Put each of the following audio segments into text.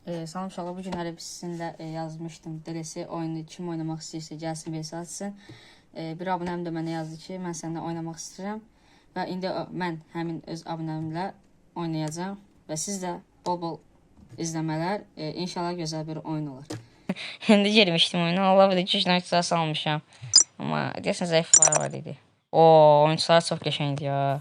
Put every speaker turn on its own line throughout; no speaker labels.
Salam uşaqlar, bu günləri biz sizinlə yazmışdım. DLC oyunu kim oynamaq istəyirsə gəlsin VS atsın. Bir abunəm də mənə yazdı ki, mən səninlə oynamaq istəyirəm. Və indi mən həmin öz abunəmlə oynayacağım. Və siz də bol-bol izləmələr. İnşallah gözəl bir oyun olur.
İndi girmişdim oyuna. Allah bilir ki, oyuncuları salmışam. Amma deyəsən zəiflər var idi. Oyuncular çox qəşəngdir ya.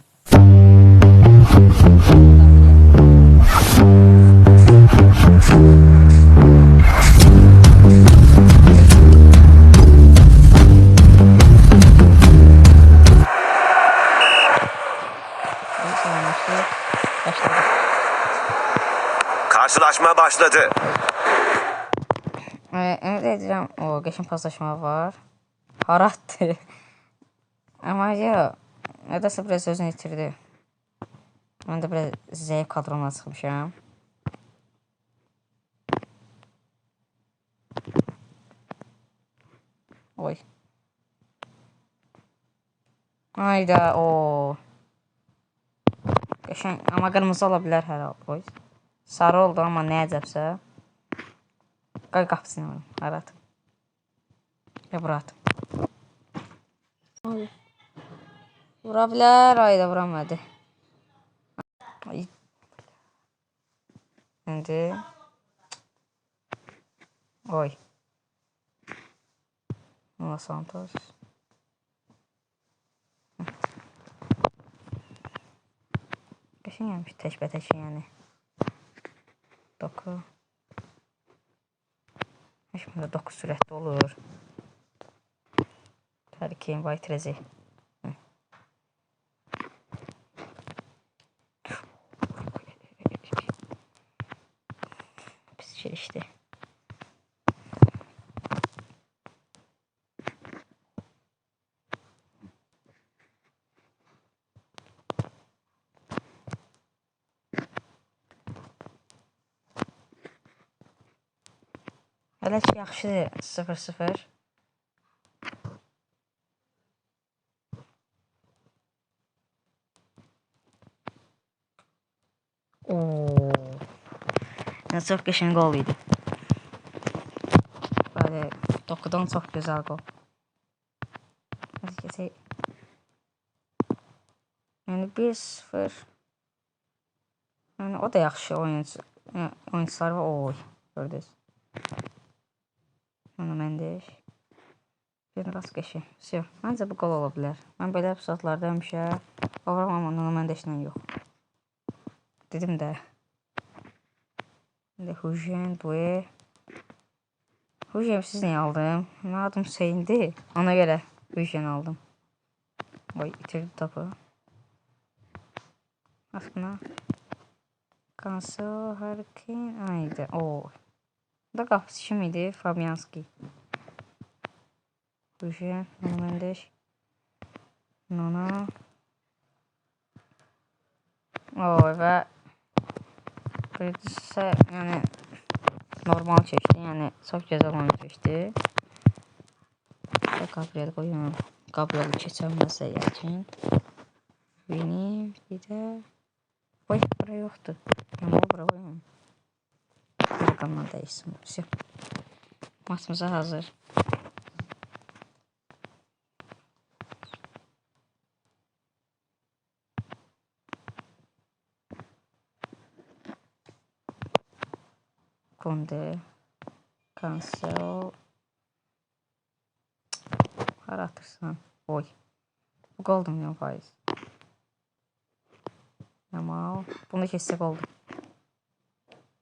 Karşılaşma başladı.
Ümid edirəm o qəşəng paslaşma var. Haratdır. Amma ya nəsə biraz özünü itirdi. Mən də biraz zəif kadromla çıxmışam. Oy. Ayda qəşəng, amma qırmızı ola bilər hər halda. Oy. Sarı oldu amma nə əcəbsə. Qay qapısını vurun. Harat. Ya burat. Vura bilər, ayda vuramadı. Ay. İndi. Oy. Nola Santos. Qəşəng gəlmiş təkbətək yəni. Doku. Şimdi 9 sürətli olur. Tərkiyim var itirəcək. Pis çirişdi. Hələ ki yaxşıdır 0-0. Yəni çox qəşəng gol idi. Böyle dokudan çox gözəl gol. Yəni 1-0. Yəni o da yaxşı oyuncular var. Oy, gördünüz. Onu Mendes. Bir rast qəşəng. Все. Məncə bu gol ola bilər. Mən belə episodlarda həmişə vuramam, amma Mendeslə yox. Dedim də. İndi Hujen, Bue. Hujen siz niyə aldım? Mənim adım Hüseyndir. Ona görə Hujen aldım. Oy, itirdi topu. Aslında. Cancel, Harkin. Ayda. O. Bu da qapısı kim idi? Fabianski. Hujen, Mendes. Nona. Oy və birincisi yəni normal keçdi, yəni çox gözəl oyun keçdi. Gabriel qoyuyorum. Gabriel keçəməzsə yəkin. Benim bir də oy, bura yoxdur. Yamal bura qoyuyorum. Rakamdan dəyişsin. Все. Maçımıza hazır. Konde. Cancel. Haratırsan. Oy. Bu goldu milyon faiz. Yamal. Bunu kessək oldu.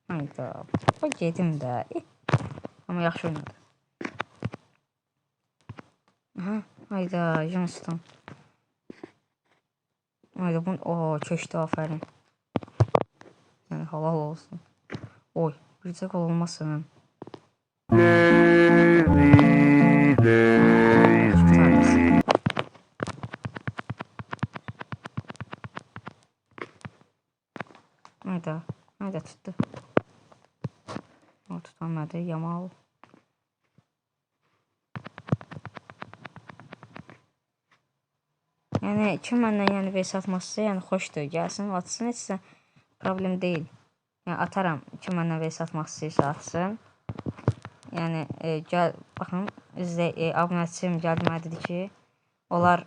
Hayda. O yedim də. Amma yaxşı oynadı. Aha. Hayda. Johnston. Hayda. Bunu köşdü aferin. Yəni halal olsun. Oy. Bircə gol olmasın. Hayda tuttu. O tutamadı. Yamal. Yəni kim məndən yəni VS atması yəni xoşdur. Gəlsin atsın, heç problem deyil. Yəni ataram, kim məndən vs atmaq istəyirsə atsın. Yəni gəl baxın, abunəçim gəldi mənə dedi ki, onlar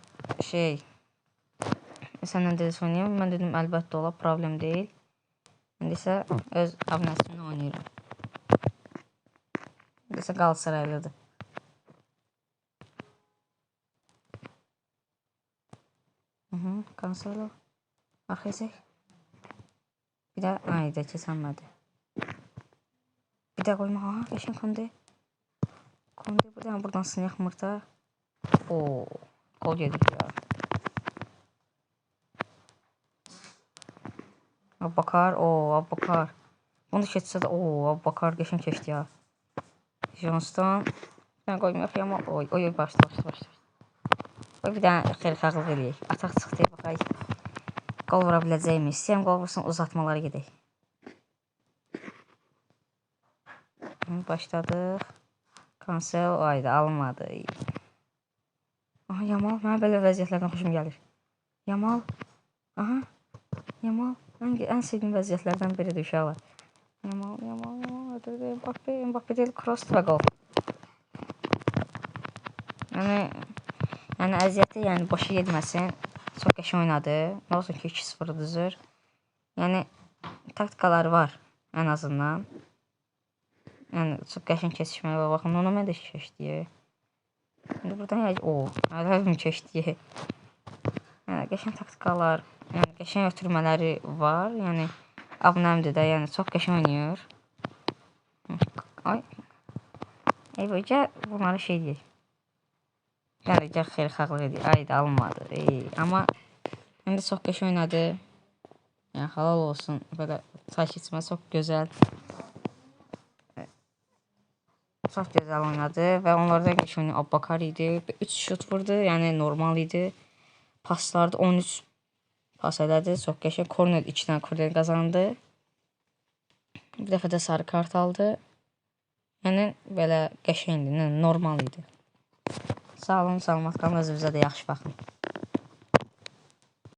səndən DS oynayım. Mən dedim əlbəttə ola, problem deyil. İndi isə öz abunəçimlə oynayıram. İndi isə Qalatasaraylıdır. Cancelo. Baxacaq. Bir də ayda keçənmədi. Bir də qoyma. Ha, qəşəng Konde. Konde buradan sınıq mırda. Oo, gol yedik ya. Abbakar, Abbakar. Bunu keçsə də, Abbakar qəşəng keçdi ya. Johnston. Mən qoymayaq ya, oy, başla. Qoy bir dənə xeyirxahlıq eləyək. Ataq çıxdı, baxayıq. Qol vura biləcəkmi? İstəyəm qol vursun, uzatmalara gedək. Başladıq. Cancel, ayda alınmadı. Aha, Yamal, mənə belə vəziyyətlərdən xoşum gəlir. Yamal, aha, Yamal, ən sevdiyim vəziyyətlərdən biridir uşaqlar. Yamal, ödürdü, Mbappe deyil, cross və qol. Yəni əziyyəti, boşa getməsin. Çox qəşəng oynadı. Nə olsun ki 2-0 düzür. Yəni taktikaları var ən azından. Yəni çox qəşəng keçişməyə var. Baxın, ona mən də keçdi. İndi buradan əlbəttə keçdi. Yəni qəşəng taktikalar, yəni qəşəng ötürmələri var. Yəni abunəmdir də, yəni çox qəşəng oynayır. Ay. Gəl bunları deyək. Yəni gəl xeyirxahlıq edik. Ayda alınmadı. Amma indi çox qəşəng oynadı. Yəni halal olsun. Belə sakitmə çox gözəl. Çox gözəl oynadı və onlardan qəşəng oynadı. Abbakar idi. 3 şut vurdu. Yəni normal idi. Paslarda 13 pas elədi. Çox qəşəng. Korner 2 dənə korner qazandı. Bir dəfə də sarı kart aldı. Yəni belə qəşəngdir. Normal idi. Sağ olun, salamat qalın. Özünüzə də yaxşı baxın.